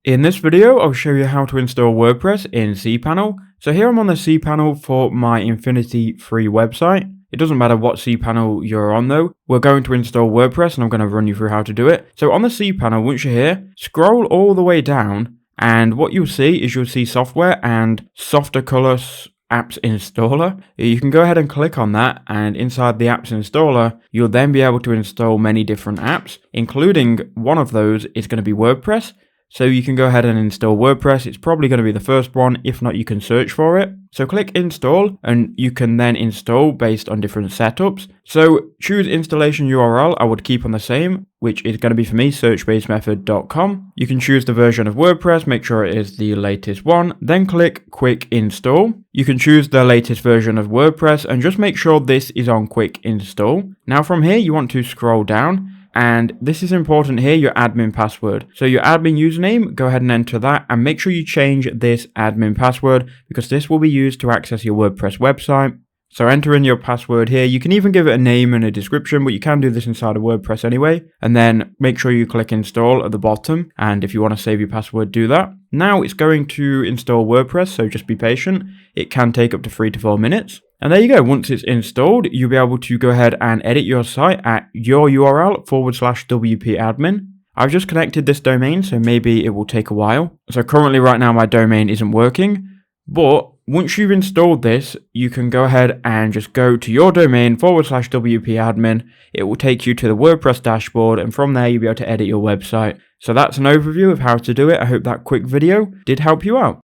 In this video, I'll show you how to install WordPress in cPanel. So here I'm on the cPanel for my Infinity free website. It doesn't matter what cPanel you're on though. We're going to install WordPress and I'm going to run you through how to do it. So on the cPanel, once you're here, scroll all the way down and what you'll see is you'll see software and softer colors apps installer. You can go ahead and click on that, and inside the apps installer you'll then be able to install many different apps, including one of those is going to be WordPress. So you can go ahead and install WordPress. It's probably going to be the first one. If not, you can search for it. So click install and you can then install based on different setups. So choose installation URL. I would keep on the same, which is going to be for me, searchbasemethod.com. You can choose the version of WordPress, make sure it is the latest one, then click quick install. You can choose the latest version of WordPress and just make sure this is on quick install. Now from here, you want to scroll down. And this is important here, your admin password. So your admin username, go ahead and enter that and make sure you change this admin password because this will be used to access your WordPress website. So enter in your password here. You can even give it a name and a description, but you can do this inside of WordPress anyway. And then make sure you click install at the bottom. And if you want to save your password, do that. Now it's going to install WordPress, so just be patient. It can take up to 3 to 4 minutes. And there you go. Once it's installed, you'll be able to go ahead and edit your site at your URL /WP admin. I've just connected this domain, so maybe it will take a while. So currently right now my domain isn't working, but once you've installed this, you can go ahead and just go to your domain /WP admin. It will take you to the WordPress dashboard, and from there you'll be able to edit your website. So that's an overview of how to do it. I hope that quick video did help you out.